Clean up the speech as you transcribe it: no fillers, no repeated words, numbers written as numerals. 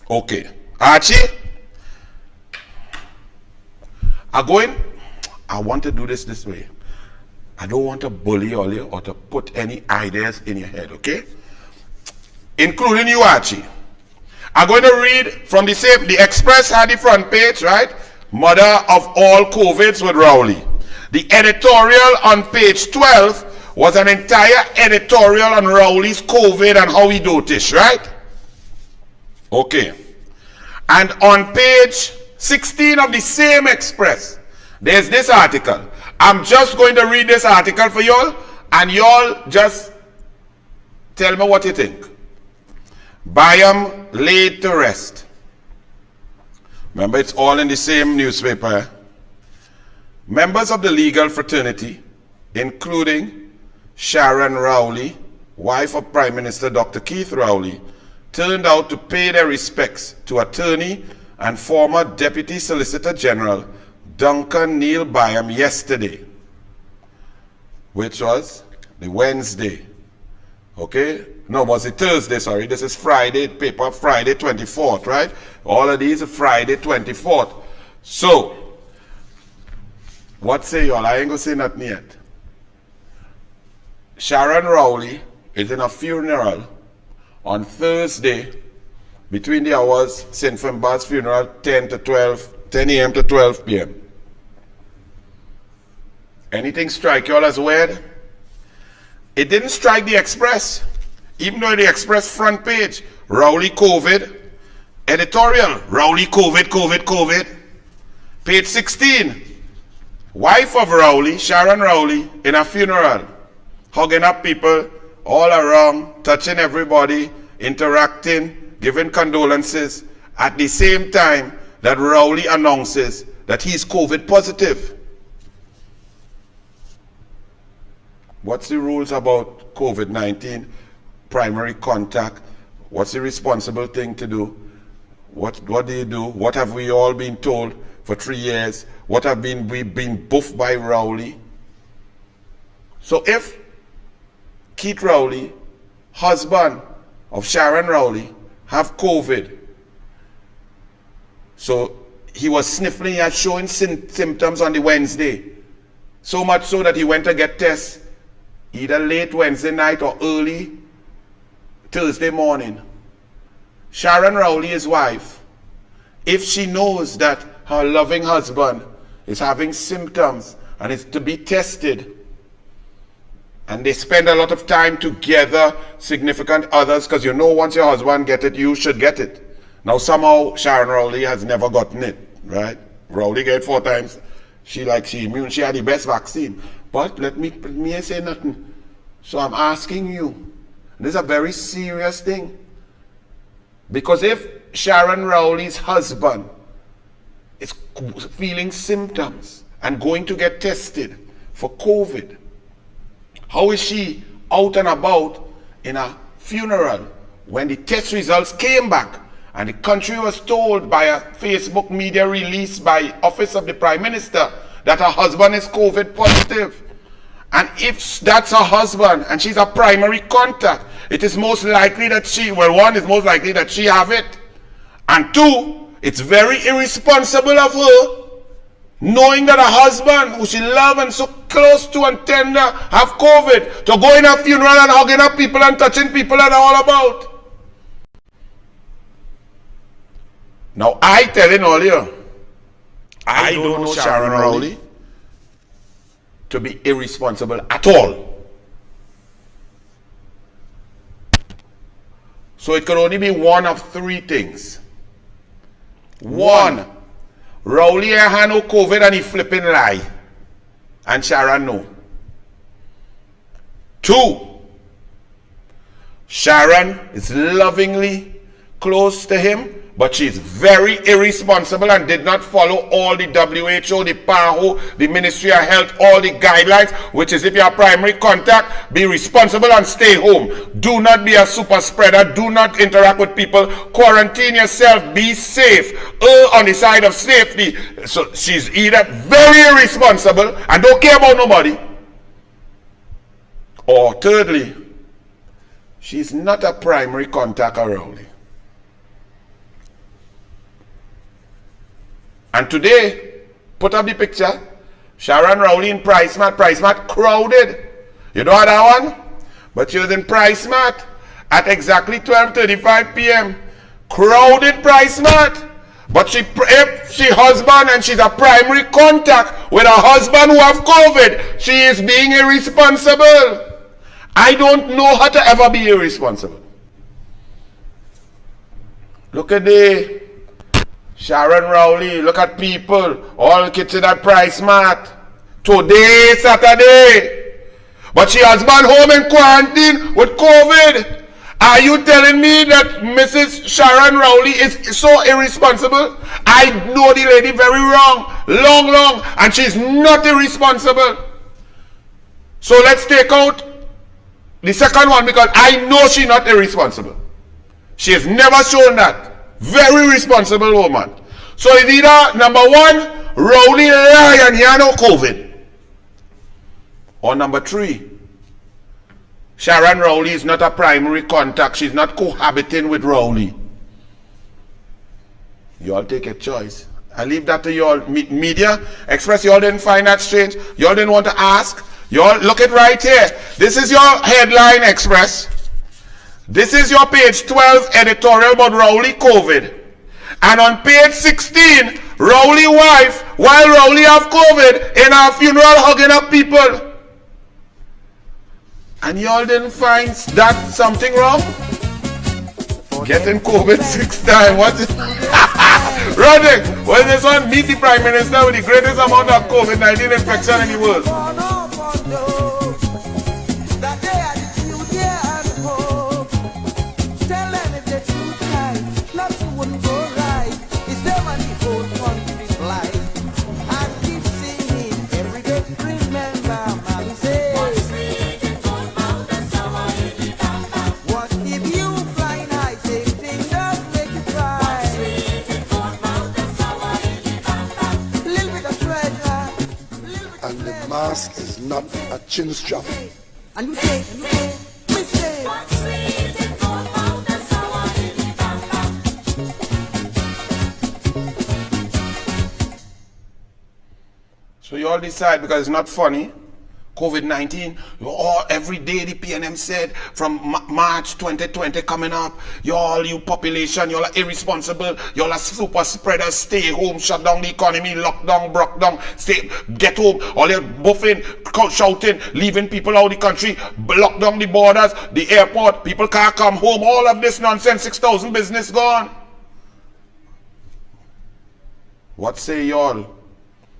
Okay. Archie, I want to do this way. I don't want to bully you or to put any ideas in your head, okay? Including you, Archie. I'm going to read from the Express had the front page, right? Mother of all COVIDs with Rowley. The editorial on page 12 was an entire editorial on Rowley's COVID and how he do this, right? Okay. And on page 16 of the same Express, there's this article. I'm just going to read this article for y'all, and y'all just tell me what you think. Byam laid to rest. Remember, it's all in the same newspaper. Members of the legal fraternity, including Sharon Rowley, wife of Prime Minister Dr. Keith Rowley, turned out to pay their respects to attorney and former Deputy Solicitor General Duncan Neil Byam yesterday, which was the Wednesday. Okay? No, was it Thursday, sorry. This is Friday, paper Friday 24th, right? All of these are Friday 24th. So, what say y'all? I ain't gonna say nothing yet. Sharon Rowley is in a funeral on Thursday between the hours, St. Finbar's funeral, 10 a.m. to 12 p.m. Anything strike y'all as weird? It didn't strike the Express. Even though the Express front page, Rowley COVID, editorial, Rowley COVID. Page 16, wife of Rowley, Sharon Rowley, in a funeral, hugging up people all around, touching everybody, interacting, giving condolences, at the same time that Rowley announces that he's COVID positive. What's the rules about COVID-19? Primary contact. What's the responsible thing to do? What do you do? What have we all been told for 3 years? What have we been buffed by Rowley? So if Keith Rowley, husband of Sharon Rowley, have COVID, so he was sniffling and showing symptoms on the Wednesday, so much so that he went to get tests either late Wednesday night or early Thursday morning. Sharon Rowley, his wife, if she knows that her loving husband is having symptoms and is to be tested, and they spend a lot of time together, significant others, because you know once your husband get it, you should get it. Now somehow Sharon Rowley has never gotten it, right? Rowley get it 4 times. She immune, she had the best vaccine. But let me say nothing. So I'm asking you, this is a very serious thing. Because if Sharon Rowley's husband is feeling symptoms and going to get tested for COVID, how is she out and about in a funeral when the test results came back and the country was told by a Facebook media release by Office of the Prime Minister that her husband is COVID positive? And if that's her husband and she's a primary contact, it is most likely that one, it's most likely that she have it. And 2, it's very irresponsible of her, knowing that her husband, who she loves and so close to and tender, have COVID, to go in a funeral and hugging up people and touching people and all about. Now, I telling all you, I don't know Sharon Rowley to be irresponsible at all. So it could only be one of 3 things. 1, Rowley had no COVID and he flipping lie. And Sharon no. 2, Sharon is lovingly close to him, but she's very irresponsible and did not follow all the WHO, the PAHO, the Ministry of Health, all the guidelines, which is if you're a primary contact, be responsible and stay home. Do not be a super spreader. Do not interact with people. Quarantine yourself. Be safe. Err on the side of safety. So she's either very irresponsible and don't care about nobody, or thirdly, she's not a primary contact around. And today, put up the picture. Sharon Rowley in Price Mart crowded. You know that one? But she was in Price Mart at exactly 12:35 p.m. Crowded Price Mart. But if she husband and she's a primary contact with a husband who have COVID, she is being irresponsible. I don't know how to ever be irresponsible. Look at the Sharon Rowley, look at people, all kids in that Price Mart. Today, Saturday. But she husband home in quarantine with COVID. Are you telling me that Mrs. Sharon Rowley is so irresponsible? I know the lady very long, and she's not irresponsible. So let's take out the second one because I know she's not irresponsible. She has never shown that. Very responsible woman. So it's either number one, Rowley lie and you know COVID. Or number three, Sharon Rowley is not a primary contact. She's not cohabiting with Rowley. You all take a choice. I leave that to you all. Media Express, you all didn't find that strange. You all didn't want to ask. You all look it right here. This is your headline, Express. This is your page 12 editorial about Rowley COVID. And on page 16, Rowley wife, while Rowley have COVID, in her funeral hugging up people. And y'all didn't find that something wrong? Getting COVID 6 times. What is Roderick, what is this one? Meet the Prime Minister with the greatest amount of COVID-19 infection in the world. Mask is not a chin strap. And you say, we say, what's sweet in both mouth and sour in the bamba. So you all decide because it's not funny. COVID-19, every day the PNM said from March 2020 coming up, you population, you all are irresponsible, you all are super spreaders, stay home, shut down the economy, lock down, broke down, stay, get home, all you're buffing, shouting, leaving people out of the country, lock down the borders, the airport, people can't come home, all of this nonsense, 6,000 business gone. What say y'all?